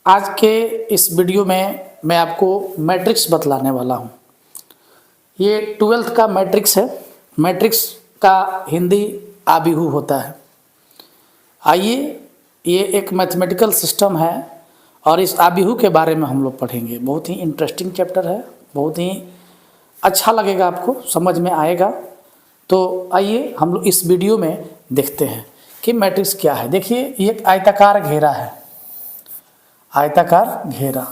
आज के इस वीडियो में मैं आपको मैट्रिक्स बतलाने वाला हूँ। ये 12th का मैट्रिक्स है। मैट्रिक्स का हिंदी आबिहू होता है। आइए, ये एक मैथमेटिकल सिस्टम है और इस आबिहू के बारे में हम लोग पढ़ेंगे। बहुत ही इंटरेस्टिंग चैप्टर है, बहुत ही अच्छा लगेगा, आपको समझ में आएगा। तो आइए हम लोग इस वीडियो में देखते हैं कि मैट्रिक्स क्या है। देखिए, ये एक आयताकार घेरा है, आयताकार घेरा।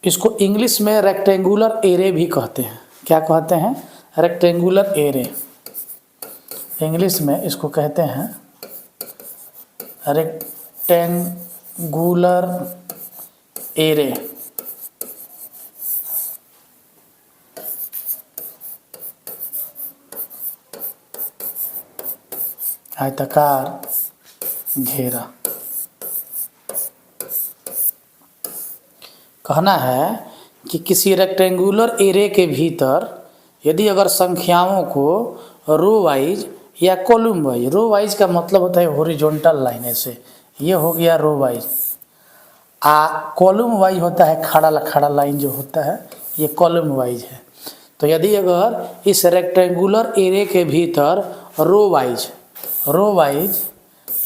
इसको इंग्लिश में रेक्टेंगुलर एरे भी कहते हैं। क्या कहते हैं? Rectangular array. इंग्लिश में इसको कहते हैं रेक्टेंगुलर एरे। आयताकार घेरा। कहना है कि किसी रेक्टेंगुलर एरे के भीतर यदि अगर संख्याओं को रो वाइज या कॉलम वाइज, रो वाइज का मतलब होता है हॉरिजॉन्टल लाइन, ऐसे ये हो गया रो वाइज। कॉलम वाइज होता है खड़ा खड़ा लाइन जो होता है, ये कॉलम वाइज है। तो यदि अगर इस रेक्टेंगुलर एरे के भीतर रो वाइज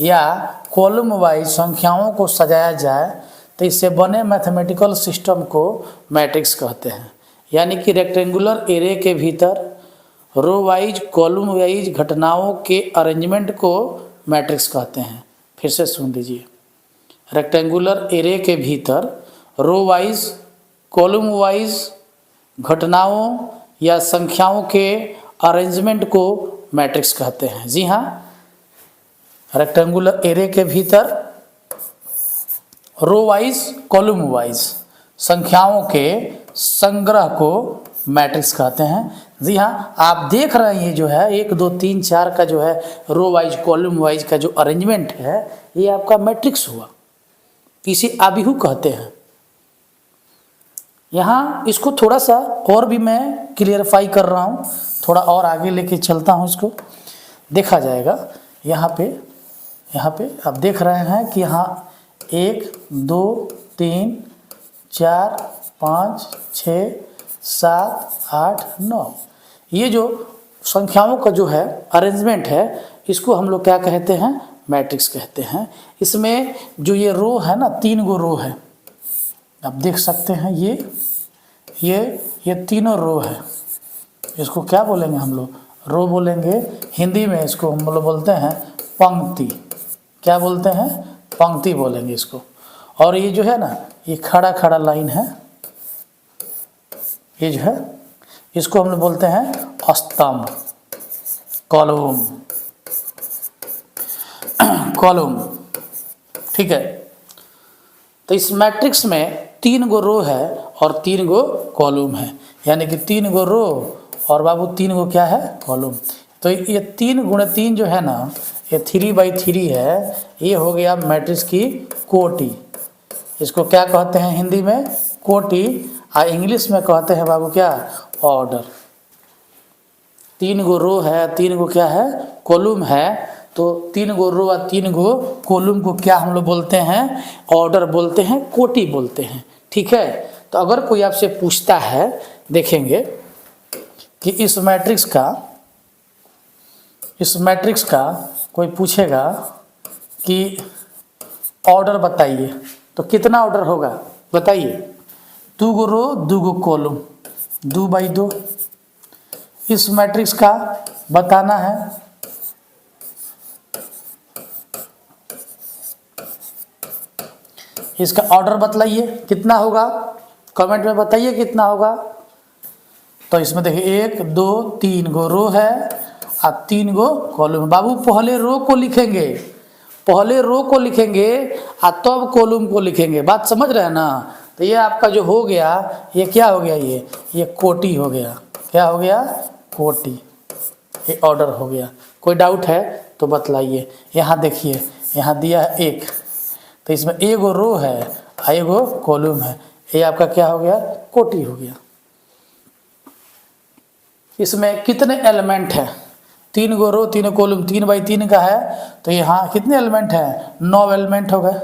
या कॉलम वाइज संख्याओं को सजाया जाए तो इससे बने मैथमेटिकल सिस्टम को मैट्रिक्स कहते हैं। यानी कि रेक्टेंगुलर एरे के भीतर रो वाइज कॉलम वाइज घटनाओं के अरेंजमेंट को मैट्रिक्स कहते हैं। फिर से सुन लीजिए, रेक्टेंगुलर एरे के भीतर रो वाइज कॉलम वाइज घटनाओं या संख्याओं के अरेंजमेंट को मैट्रिक्स कहते हैं। जी हाँ, रेक्टेंगुलर एरे के भीतर रो वाइज कॉलम वाइज संख्याओं के संग्रह को मैट्रिक्स कहते हैं। जी हाँ, आप देख रहे हैं ये जो है 1 2 3 4 का जो है रो वाइज कॉलम वाइज का जो अरेंजमेंट है, ये आपका मैट्रिक्स हुआ। इसे आबिहू कहते हैं। यहाँ इसको थोड़ा सा और भी मैं क्लियरफाई कर रहा हूँ, थोड़ा और आगे लेके चलता हूँ, इसको देखा जाएगा। यहाँ पे आप देख रहे हैं कि यहाँ 1 2 3 4 5 6 7 8 9 ये जो संख्याओं का जो है अरेंजमेंट है, इसको हम लोग क्या कहते हैं? मैट्रिक्स कहते हैं। इसमें जो ये रो है ना, 3 गो रो है, आप देख सकते हैं। ये तीनों रो है। इसको क्या बोलेंगे हम लोग? रो बोलेंगे। हिंदी में इसको हम लोग बोलते हैं पंक्ति। क्या बोलते हैं? पंक्ति बोलेंगे इसको। और ये जो है ना, ये खड़ा खड़ा लाइन है, ये जो है इसको हम लोग बोलते हैं स्तंभ, कॉलम। ठीक है। तो इस मैट्रिक्स में 3 गो रो है और 3 गो कॉलम है। यानी कि 3 गो रो और बाबू 3 गो क्या है? कॉलम। तो ये 3 गुणे 3 जो है ना, ये 3/3 है। ये हो गया मैट्रिक्स की कोटि। इसको क्या कहते हैं हिंदी में? कोटि। और इंग्लिश में कहते हैं बाबू क्या? ऑर्डर। 3 गो रो है, 3 गो क्या है? कॉलम है। तो 3 गो रो और 3 गो कॉलम को क्या हम लोग बोलते हैं? ऑर्डर बोलते हैं, कोटि बोलते हैं। ठीक है। तो अगर कोई आपसे पूछता है, देखेंगे कि इस मैट्रिक्स का कोई पूछेगा कि ऑर्डर बताइए, तो कितना ऑर्डर होगा बताइए? 2 गो रो 2 गो कॉलम, 2/2। इस मैट्रिक्स का बताना है। इसका ऑर्डर बतलाइए कितना होगा, कमेंट में बताइए कितना होगा। तो इसमें देखिए 1 2 3 गो रो है और 3 गो कॉलम। बाबू पहले रो को लिखेंगे और तब कॉलम को लिखेंगे। बात समझ रहे हैं ना? तो ये आपका जो हो गया, ये क्या हो गया? ये कोटि हो गया। क्या हो गया? कोटि। ये ऑर्डर हो गया। कोई डाउट है तो बतलाइए। यहाँ देखिए, यहाँ दिया है 1, तो इसमें 1 गो रो है और 1 गो कॉलम है। ये आपका क्या हो गया? कोटि हो गया। इसमें कितने एलिमेंट हैं? 3 गो रो 3 कॉलम, 3/3 का है। तो यहाँ कितने एलिमेंट हैं? 9 एलिमेंट हो गए।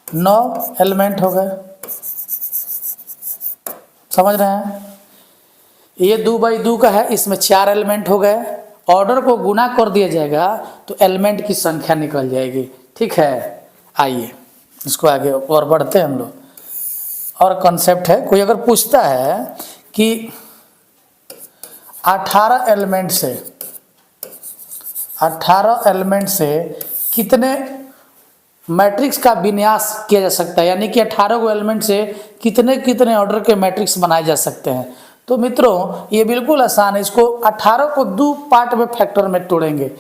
9 एलिमेंट हो गए, समझ रहे हैं। ये 2/2 का है, इसमें 4 एलिमेंट हो गए। ऑर्डर को गुना कर दिया जाएगा तो एलिमेंट की संख्या निकल जाएगी, ठीक है। आइए इसको आगे और बढ़ते हैं हम लोग। और कॉन्सेप्ट है, कोई अगर पूछता है कि 18 एलिमेंट से कितने मैट्रिक्स का विन्यास किया जा सकता है, यानी कि 18 को एलिमेंट से कितने कितने ऑर्डर के मैट्रिक्स बनाए जा सकते हैं। तो मित्रों ये बिल्कुल आसान है। इसको 18 को 2 पार्ट में फैक्टर में तोड़ेंगे,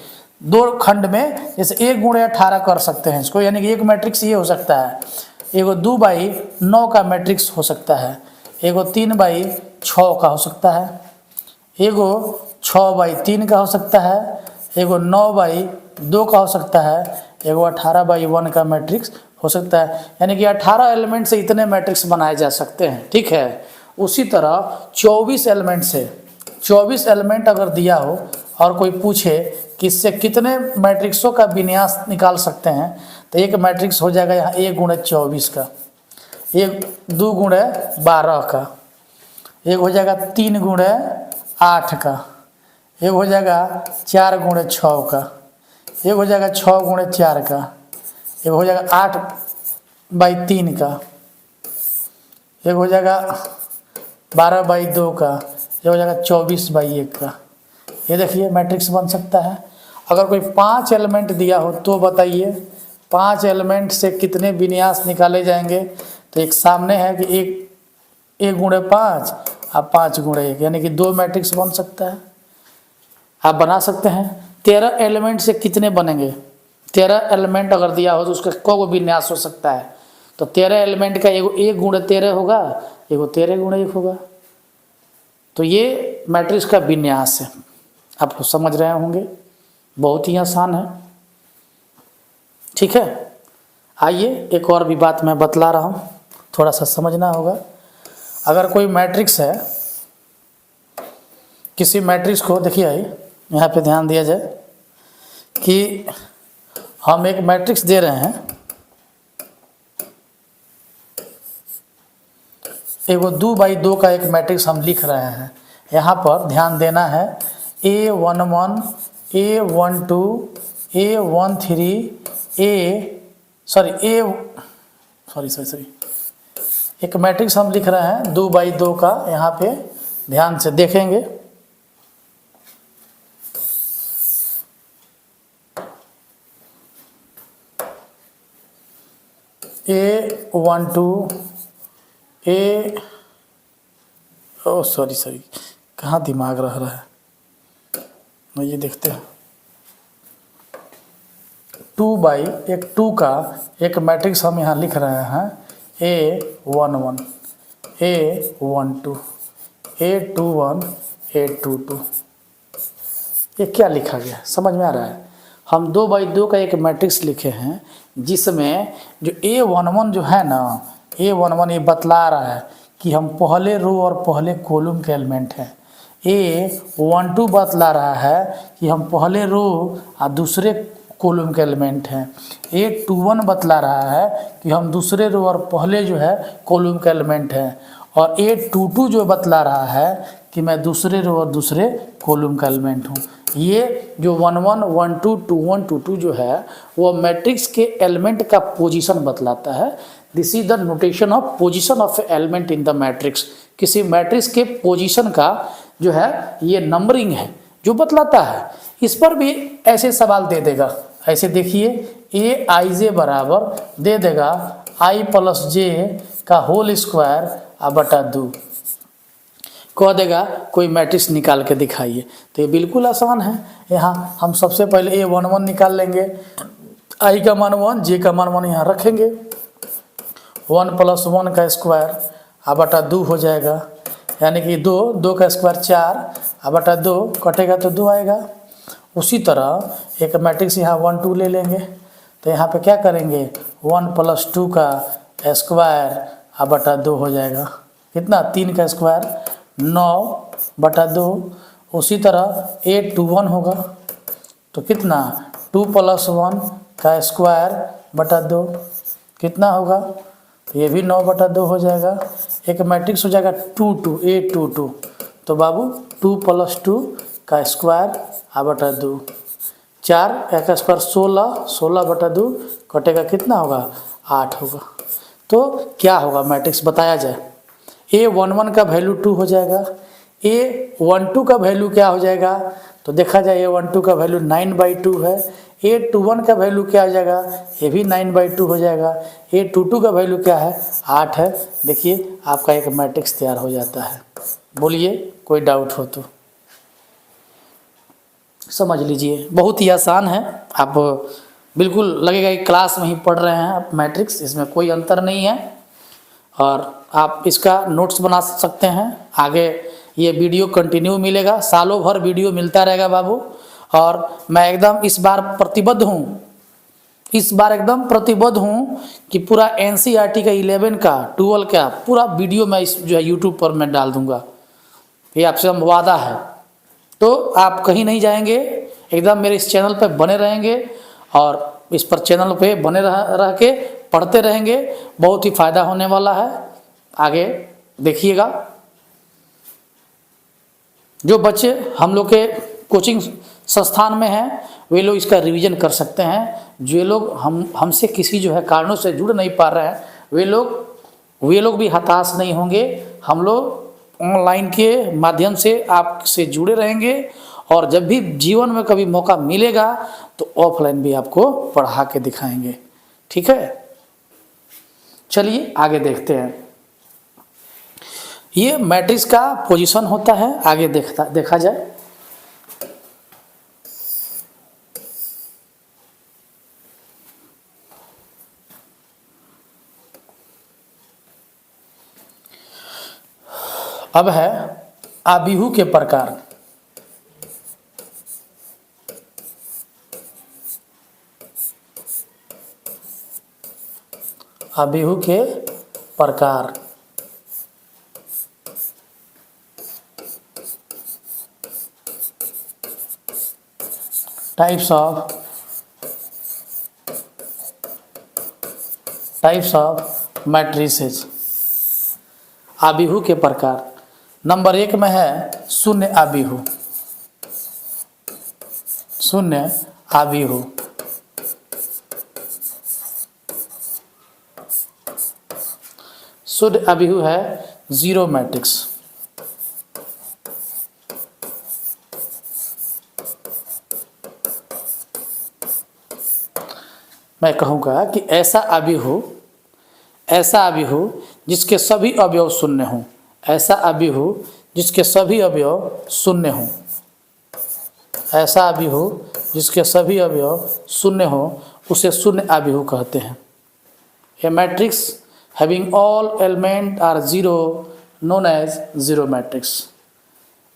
2 खंड में। जैसे 1 गुणे 18 कर सकते हैं इसको, यानी कि एक मैट्रिक्स ये हो सकता है। एगो 2/9 का मैट्रिक्स हो सकता है, एगो 3/6 का हो सकता है, एगो 6/3 का हो सकता है, एगो 9/2 का हो सकता है, एगो 18/1 का मैट्रिक्स हो सकता है। यानी कि 18 एलिमेंट से इतने मैट्रिक्स बनाए जा सकते हैं, ठीक है। उसी तरह 24 एलिमेंट से, 24 एलिमेंट अगर दिया हो और कोई पूछे कि इससे कितने मैट्रिक्सों का विन्यास निकाल सकते हैं, तो एक मैट्रिक्स हो जाएगा यहाँ 1 गुणे 24 का, एक 2 गुणे 12 का, एक हो जाएगा 3 गुणे 8 का, एक हो जाएगा 4 गुणे 6 का, एक हो जाएगा 6 गुणे 4 का, एक हो जाएगा 8/3 का, एक हो जाएगा 12/2 का, ये हो जाएगा 24/1 का। ये देखिए मैट्रिक्स बन सकता है। अगर कोई 5 एलिमेंट दिया हो तो बताइए 5 एलिमेंट से कितने विन्यास निकाले जाएंगे। तो एक सामने है कि 1 गुणे 5 और 5 गुणे 1, यानी कि 2 मैट्रिक्स बन सकता है। आप बना सकते हैं। 13 एलिमेंट से कितने बनेंगे, 13 एलिमेंट अगर दिया हो तो उसका को विन्यास हो सकता है। तो 13 एलिमेंट का एगो 1 गुणे 13 होगा, एगो 13 गुणे 1 होगा। तो ये मैट्रिक्स का विन्यास है, आप समझ रहे होंगे, बहुत ही आसान है, ठीक है। आइए एक और भी बात मैं बतला रहा हूँ, थोड़ा सा समझना होगा। अगर कोई मैट्रिक्स है, किसी मैट्रिक्स को देखिए यहाँ पे ध्यान दिया जाए कि हम एक मैट्रिक्स दे रहे हैं, एगो 2/2 का एक मैट्रिक्स हम लिख रहे हैं। यहाँ पर ध्यान देना है A11, A12, A13, एक मैट्रिक्स हम लिख रहे हैं 2/2 का। यहाँ पे ध्यान से देखेंगे, A12 कहाँ दिमाग रह रहा है, ये देखते हैं। 2 का एक मैट्रिक्स हम यहाँ लिख रहे हैं A11, A12, A21, A22। ये क्या लिखा गया समझ में आ रहा है। हम 2/2 का एक मैट्रिक्स लिखे हैं जिसमें जो A11 जो है ना, A11 ये बतला रहा है कि हम पहले रो और पहले कॉलम के एलिमेंट हैं। A12 बतला रहा है कि हम पहले रो और दूसरे कॉलम के एलिमेंट हैं। A21 बतला रहा है कि हम दूसरे रो और पहले जो है कॉलम के एलिमेंट हैं। और A22 जो बतला रहा है कि मैं दूसरे रो और दूसरे कॉलम का एलिमेंट हूँ। ये जो 11, 12, 21, 22 जो है वो मैट्रिक्स के एलिमेंट का पोजीशन बतलाता है। This is the notation of position of element in the matrix. किसी मैट्रिक्स के पोजीशन का जो है ये नंबरिंग है जो बतलाता है। इस पर भी ऐसे सवाल दे देगा, ऐसे देखिए Aij बराबर दे देगा I + j का होल स्क्वायर बटा 2, कह देगा कोई मैट्रिक्स निकाल के दिखाइए। तो ये बिल्कुल आसान है। यहाँ हम सबसे पहले A11 निकाल लेंगे, I का मान 1, j का मान 1 यहाँ रखेंगे। 1 + 1 का स्क्वायर बटा 2 हो जाएगा, यानी कि 2 का स्क्वायर 4 बटा 2 कटेगा तो 2 आएगा। उसी तरह एक मैट्रिक्स यहाँ 1 2 ले लेंगे। तो यहाँ पे क्या करेंगे 1 + 2 का स्क्वायर बटा 2 हो जाएगा, कितना 3 का स्क्वायर 9 बटा 2। उसी तरह A21 होगा तो कितना 2 + 1 का स्क्वायर बटा 2, कितना होगा, तो ये भी 9/2 हो जाएगा। एक मैट्रिक्स हो जाएगा 2 2 8 2 2, तो बाबू 2 + 2 का स्क्वायर बटा 2, 4 का स्क्वायर 16, 16/2 कटेगा कितना होगा, 8 होगा। तो क्या होगा मैट्रिक्स बताया जाए। A11 का वैल्यू 2 हो जाएगा, A12 का वैल्यू क्या हो जाएगा, तो देखा जाए A12 का वैल्यू 9/2 है, A21 का वैल्यू क्या हो जाएगा, ये भी 9/2 हो जाएगा, A22 का वैल्यू क्या है, 8 है। देखिए आपका एक मैट्रिक्स तैयार हो जाता है। बोलिए कोई डाउट हो तो समझ लीजिए, बहुत ही आसान है। आप बिल्कुल लगेगा कि क्लास में ही पढ़ रहे हैं आप मैट्रिक्स, इसमें कोई अंतर नहीं है। और आप इसका नोट्स बना सकते हैं। आगे ये वीडियो कंटिन्यू मिलेगा, सालों भर वीडियो मिलता रहेगा बाबू। और मैं एकदम इस बार प्रतिबद्ध हूँ, इस बार एकदम प्रतिबद्ध हूँ कि पूरा NCERT का 11 का 12 का पूरा वीडियो मैं इस जो है यूट्यूब पर मैं डाल दूँगा, ये आपसे हम वादा है। तो आप कहीं नहीं जाएंगे, एकदम मेरे इस चैनल पर बने रहेंगे और इस पर चैनल पे बने रह के पढ़ते रहेंगे, बहुत ही फ़ायदा होने वाला है। आगे देखिएगा, जो बच्चे हम लोग के कोचिंग संस्थान में हैं वे लोग इसका रिवीजन कर सकते हैं। जो लोग हमसे किसी जो है कारणों से जुड़ नहीं पा रहे हैं वे लोग भी हताश नहीं होंगे। हम लोग ऑनलाइन के माध्यम से आपसे जुड़े रहेंगे और जब भी जीवन में कभी मौका मिलेगा तो ऑफलाइन भी आपको पढ़ा के दिखाएंगे। ठीक है, चलिए आगे देखते हैं। ये मैट्रिक्स का पोजीशन होता है, आगे देखा जाए। अब है आबिहू के प्रकार। आबिहू के प्रकार। Types of matrices. आबिहू के प्रकार नंबर 1 में है शून्य आबिहू। शून्य आबिहू शुद्ध आबिहू है जीरो मैट्रिक्स। मैं कहूँगा कि ऐसा आबिहू जिसके सभी अवयव शून्य हों। ऐसा आबिहू जिसके सभी अवयव शून्य हों। ऐसा आबिहू जिसके सभी अवयव शून्य हों उसे शून्य आबिहू कहते हैं। A matrix having all element are zero known as zero matrix.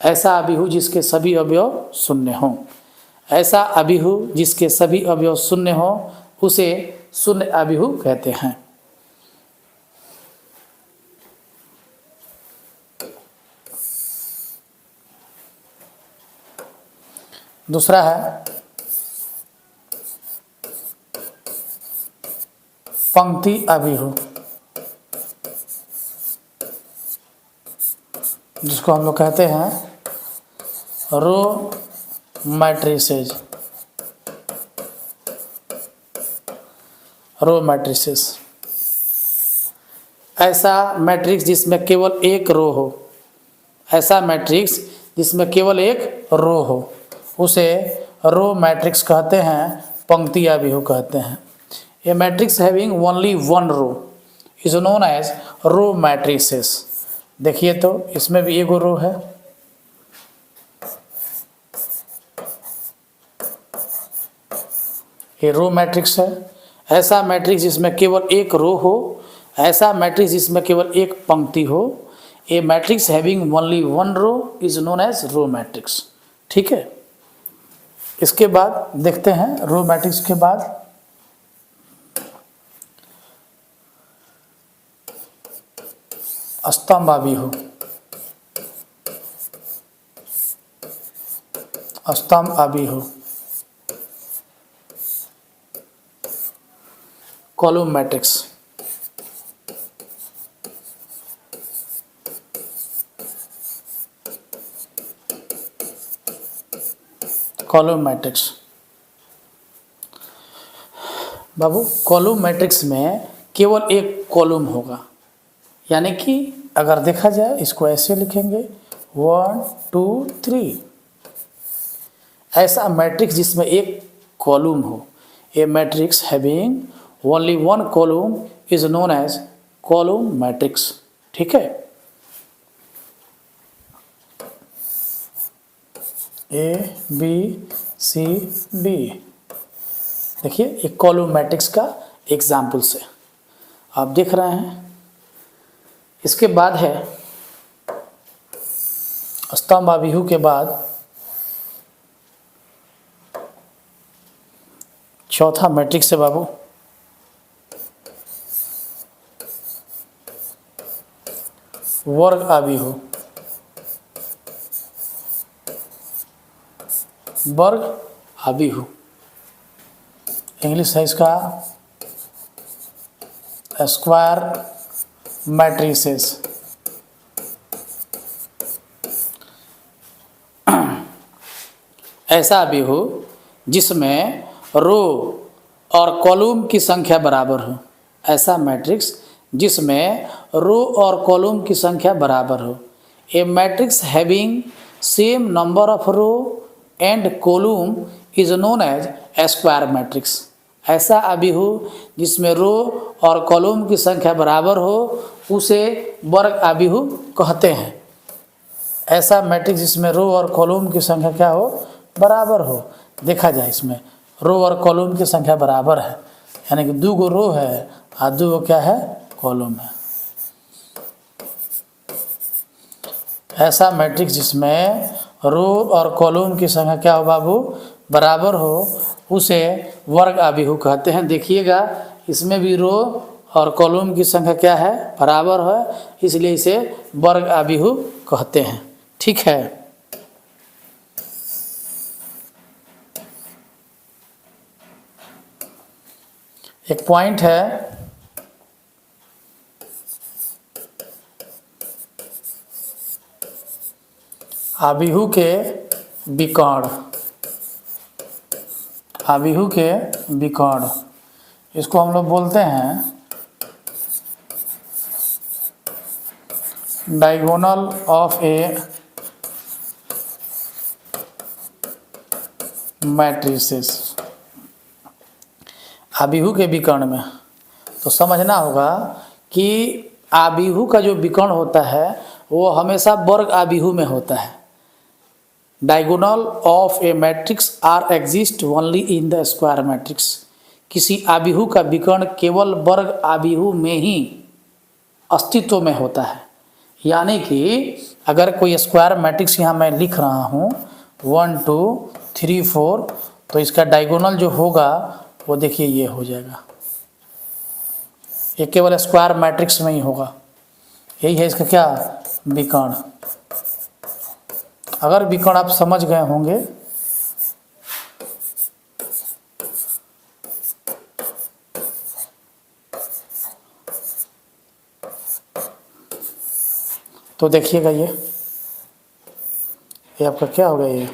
ऐसा आबिहू जिसके सभी अवयव शून्य हों। ऐसा आबिहू जिसके सभी अवयव शून्य हों उसे शून्य आबिहू कहते हैं। दूसरा है पंक्ति आबिहू, जिसको हम लोग कहते हैं रो मैट्रिसेस। रो मैट्रिसेस ऐसा मैट्रिक्स जिसमें केवल एक रो हो। ऐसा मैट्रिक्स जिसमें केवल एक रो हो उसे रो मैट्रिक्स कहते हैं, पंक्ति आबिहू कहते हैं। A matrix having only one row is known as row matrices. देखिए तो इसमें भी एक रो है। ये रो मैट्रिक्स है। ऐसा मैट्रिक्स जिसमें केवल एक रो हो। ऐसा मैट्रिक्स जिसमें केवल एक पंक्ति हो। A matrix having only one row is known as row matrix. ठीक है, इसके बाद देखते हैं रो मैट्रिक्स के बाद स्तंभ आबिहू। स्तंभ आबिहू कॉलम मैट्रिक्स। Column matrix. बाबू कॉलम मैट्रिक्स में केवल एक कॉलम होगा, यानी कि अगर देखा जाए इसको ऐसे लिखेंगे 1 2 3। ऐसा मैट्रिक्स जिसमें एक कॉलम हो, a matrix having only one column is known as column matrix. ठीक है, ए बी सी डी। देखिए एक कॉलम मैट्रिक्स का एग्जाम्पल से आप देख रहे हैं। इसके बाद है स्तंभ अभिहु के बाद चौथा मैट्रिक्स है बाबू वर्ग अभिहु। वर्ग अभिहु इंग्लिश है इसका स्क्वायर मैट्रिसेस। ऐसा भी हो जिसमें रो और कॉलम की संख्या बराबर हो। ऐसा मैट्रिक्स जिसमें रो और कॉलम की संख्या बराबर हो। A matrix having same number of row and column is known as square matrix. ऐसा अभी हो जिसमें रो और कॉलम की संख्या बराबर हो, उसे वर्ग अभिहु कहते हैं। ऐसा मैट्रिक्स जिसमें रो और कॉलम की संख्या क्या हो, बराबर हो। देखा जाए इसमें रो और कॉलम की संख्या बराबर है, यानी कि 2 गो रो है और 2 गो क्या है, कॉलम है। ऐसा मैट्रिक्स जिसमें रो और कॉलम की संख्या क्या हो बाबू, बराबर हो, उसे वर्ग अभिहु कहते हैं। देखिएगा इसमें भी रो और कॉलम की संख्या क्या है, बराबर है, इसलिए इसे वर्ग अभिहु कहते हैं। ठीक है, एक पॉइंट है अभिहु के विकर्ण। अभिहु के विकर्ण, इसको हम लोग बोलते हैं डायगोनल ऑफ ए मैट्रिसेस। अभिहु के विकर्ण में तो समझना होगा कि अभिहु का जो विकर्ण होता है वो हमेशा वर्ग अभिहु में होता है। Diagonal of a matrix are exist only in the square matrix. किसी अभिहु का विकर्ण केवल वर्ग अभिहु में ही अस्तित्व में होता है। यानी कि अगर कोई स्क्वायर मैट्रिक्स यहाँ मैं लिख रहा हूँ 1 2 3 4, तो इसका डायगोनल जो होगा वो देखिए ये हो जाएगा। ये केवल स्क्वायर मैट्रिक्स में ही होगा। यही है इसका क्या, विकर्ण। अगर विकर्ण आप समझ गए होंगे तो देखिएगा ये आपका क्या हो गया, ये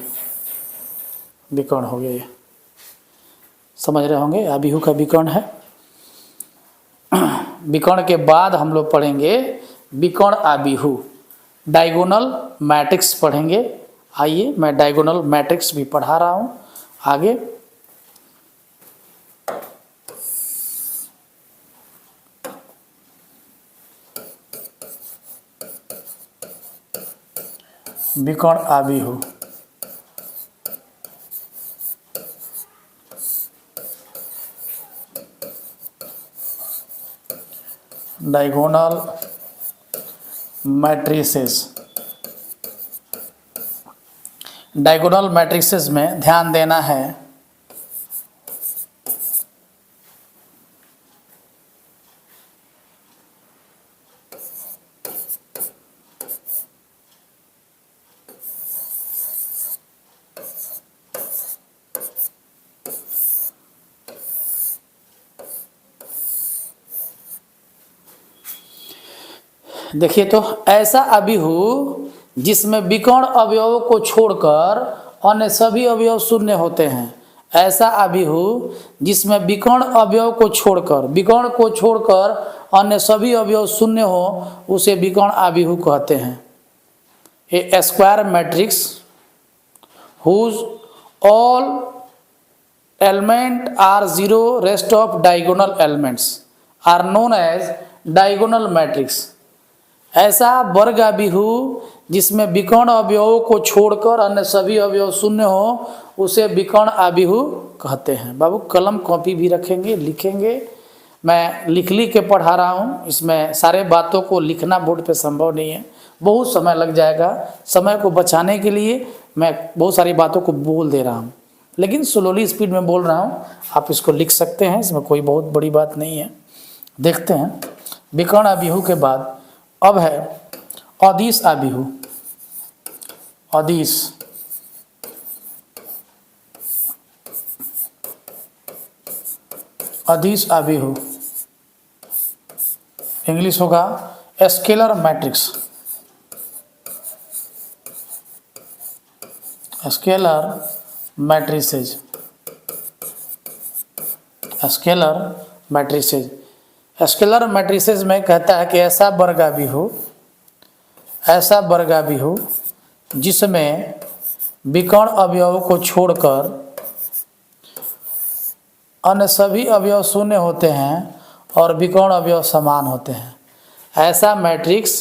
विकर्ण हो गया। ये समझ रहे होंगे अभिहु का विकर्ण है। विकर्ण के बाद हम लोग पढ़ेंगे विकर्ण अभिहु, डायगोनल मैट्रिक्स पढ़ेंगे। आइए मैं डायगोनल मैट्रिक्स भी पढ़ा रहा हूँ आगे। विकर्ण अभिहु, डायगोनल मैट्रिसेस। डायगोनल मैट्रिसेस में ध्यान देना है देखिए तो ऐसा अभिहु जिसमें विकर्ण अवयवों को छोड़कर अन्य सभी अवयव शून्य होते हैं। ऐसा अभिहु जिसमें विकर्ण अवयव को छोड़कर अन्य सभी अवयव शून्य हो उसे विकर्ण अभिहु कहते हैं। A square matrix whose all element are zero, rest of diagonal elements are known as diagonal matrix। ऐसा वर्ग अभिहु जिसमें विकर्ण अवयवों को छोड़कर अन्य सभी अवयव शून्य हो उसे विकर्ण अभिहु कहते हैं। बाबू कलम कॉपी भी रखेंगे, लिखेंगे। मैं लिख के पढ़ा रहा हूँ, इसमें सारे बातों को लिखना बोर्ड पे संभव नहीं है, बहुत समय लग जाएगा। समय को बचाने के लिए मैं बहुत सारी बातों को बोल दे रहा हूँ, लेकिन स्लोली स्पीड में बोल रहा हूँ। आप इसको लिख सकते हैं, इसमें कोई बहुत बड़ी बात नहीं है। देखते हैं विकर्ण अभिहु के बाद अब है अदिश अभिहु। अदिश अभिहु इंग्लिश होगा scalar matrix. Scalar matrices. Scalar matrices में कहता है कि ऐसा वर्ग अभिहु जिसमें विकर्ण अवयवों को छोड़कर अन्य सभी अवयव शून्य होते हैं और विकर्ण अवयव समान होते हैं। ऐसा मैट्रिक्स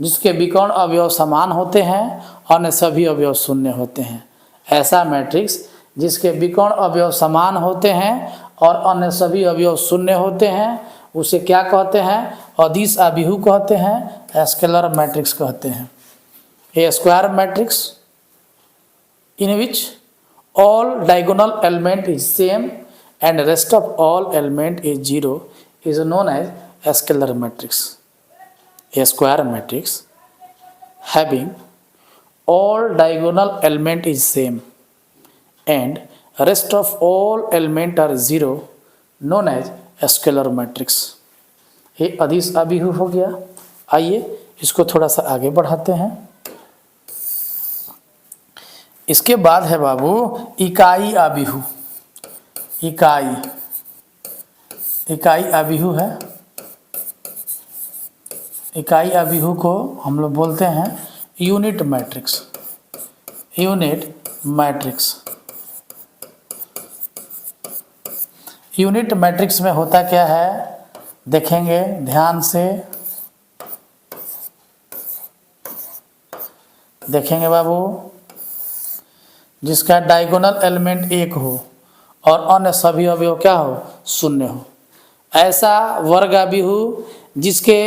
जिसके विकर्ण अवयव समान होते हैं अन्य सभी अवयव शून्य होते हैं। ऐसा मैट्रिक्स जिसके विकर्ण अवयव समान होते हैं और अन्य सभी अवयव शून्य होते हैं उसे क्या कहते हैं? अदिश अभिहु कहते हैं, स्केलर मैट्रिक्स कहते हैं। A square matrix in which all diagonal element is same and rest of all element is zero is known as a scalar matrix। A square matrix having all diagonal element is same and rest of all element are zero known as a scalar matrix। ये अदिश अभिहु हो गया। आइए इसको थोड़ा सा आगे बढ़ाते हैं। इसके बाद है बाबू इकाई अभिहु। इकाई अभिहु है। इकाई अभिहु को हम लोग बोलते हैं यूनिट मैट्रिक्स। यूनिट मैट्रिक्स में होता क्या है देखेंगे ध्यान से, देखेंगे बाबू। जिसका डायगोनल एलिमेंट एक हो और अन्य सभी अवयव क्या हो? शून्य हो। ऐसा वर्ग अभिहु जिसके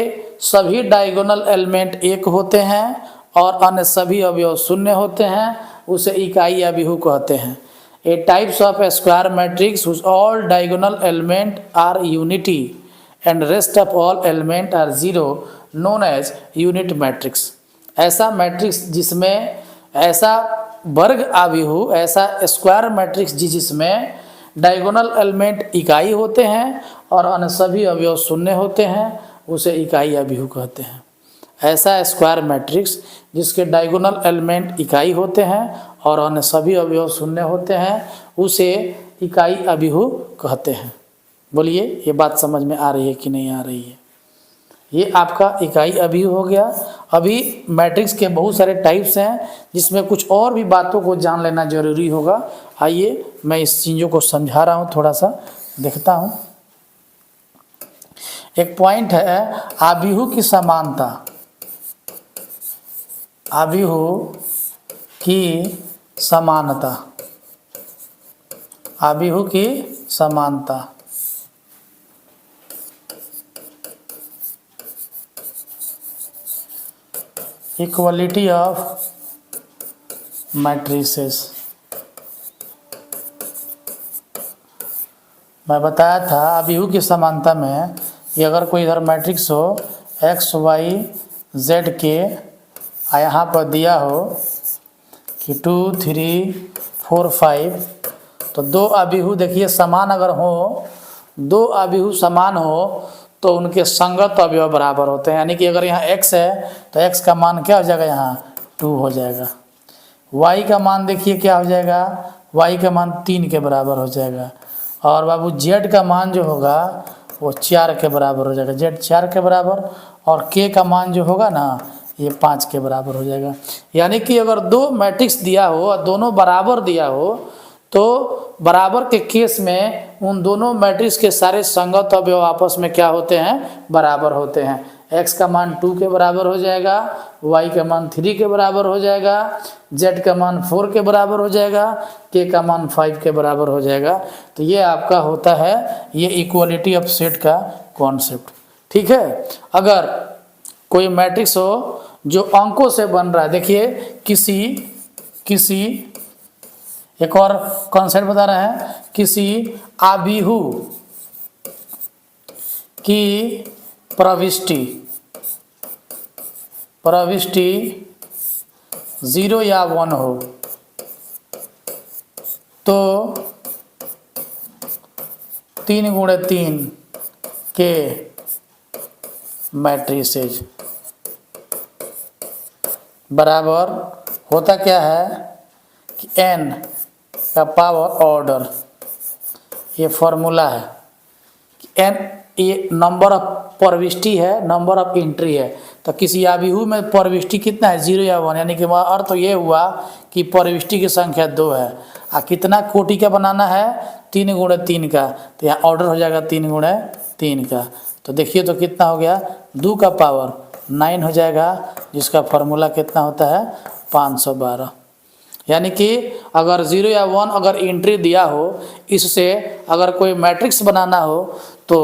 सभी डायगोनल एलिमेंट एक होते हैं और अन्य सभी अवयव शून्य होते हैं उसे इकाई अभिहु कहते हैं। A types of a square matrix whose all diagonal element are unity and rest of all element are zero known as unit matrix। ऐसा मैट्रिक्स जिसमें ऐसा वर्ग अभिहु, ऐसा स्क्वायर मैट्रिक्स जिसमें डायगोनल एलिमेंट इकाई होते हैं और अन्य सभी अवयव शून्य होते हैं उसे इकाई अभिहु कहते हैं। ऐसा स्क्वायर मैट्रिक्स जिसके डायगोनल एलिमेंट इकाई होते हैं और अन्य सभी अवयव शून्य होते हैं उसे इकाई अभिहु कहते हैं। बोलिए ये बात समझ में आ रही है कि नहीं आ रही है? ये आपका इकाई अभिहु हो गया। अभी मैट्रिक्स के बहुत सारे टाइप्स हैं जिसमें कुछ और भी बातों को जान लेना जरूरी होगा। आइए मैं इस चीज़ों को समझा रहा हूँ, थोड़ा सा देखता हूँ। एक पॉइंट है अभिहु की समानता। अभिहु की समानता। अभिहु की समानता। Equality of matrices. मैं बताया था अभिहु की समानता में कि अगर कोई इधर मैट्रिक्स हो एक्स वाई जेड के यहाँ पर दिया हो कि 2 3 4 5 तो दो अभिहु देखिए समान अगर हो, दो अभिहु समान हो तो उनके संगत अवयव बराबर होते हैं। यानी कि अगर यहाँ x है तो x का मान क्या हो जाएगा? यहाँ 2 हो जाएगा। y का मान देखिए क्या हो जाएगा, y का मान 3 के बराबर हो जाएगा। और बाबू z का मान जो होगा वो 4 के बराबर हो जाएगा, z 4 के बराबर, और k का मान जो होगा ना ये 5 के बराबर हो जाएगा। यानी कि अगर दो मैट्रिक्स दिया हो और दोनों बराबर दिया हो तो बराबर के केस में उन दोनों मैट्रिक्स के सारे संगत अवयव आपस में क्या होते हैं, बराबर होते हैं। x का मान 2 के बराबर हो जाएगा, y का मान 3 के बराबर हो जाएगा, z का मान 4 के बराबर हो जाएगा, k का मान 5 के बराबर हो जाएगा। तो ये आपका होता है ये इक्वलिटी ऑफ सेट का कॉन्सेप्ट। ठीक है, अगर कोई मैट्रिक्स हो जो अंकों से बन रहा है, देखिए किसी एक और कॉन्सेप्ट बता रहे हैं, किसी आबिहू की प्रविष्टि 0 या 1 हो तो 3x3 के मैट्रिसेज बराबर होता क्या है कि n का पावर ऑर्डर, ये फॉर्मूला है कि n ये नंबर ऑफ प्रविष्टि है, नंबर ऑफ एंट्री है। तो किसी आबिहू में प्रविष्टि कितना है, 0 या 1, यानी कि अर्थ तो ये हुआ कि प्रविष्टि की संख्या 2 है। कितना कोटि का बनाना है, 3x3 का, तो यहाँ ऑर्डर हो जाएगा 3x3 का। तो देखिए तो कितना हो गया, 2 का पावर 9 हो जाएगा, जिसका फॉर्मूला कितना होता है 512। यानी कि अगर 0 या 1 अगर एंट्री दिया हो, इससे अगर कोई मैट्रिक्स बनाना हो तो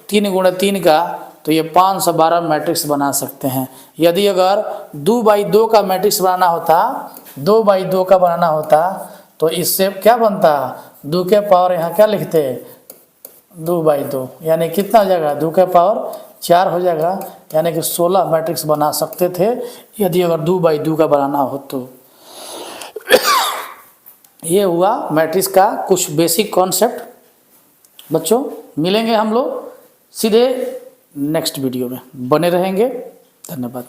3x3 का, तो ये 512 मैट्रिक्स बना सकते हैं। यदि अगर 2x2 का मैट्रिक्स बनाना होता, 2x2 का बनाना होता तो इससे क्या बनता, 2 के पावर यहाँ क्या लिखते 2x2, यानी कितना हो जाएगा 2 के पावर 4 हो जाएगा, यानी कि 16 मैट्रिक्स बना सकते थे यदि अगर 2x2 का बनाना हो तो। ये हुआ मैट्रिक्स का कुछ बेसिक कॉन्सेप्ट। बच्चों मिलेंगे हम लोग सीधे नेक्स्ट वीडियो में, बने रहेंगे। धन्यवाद।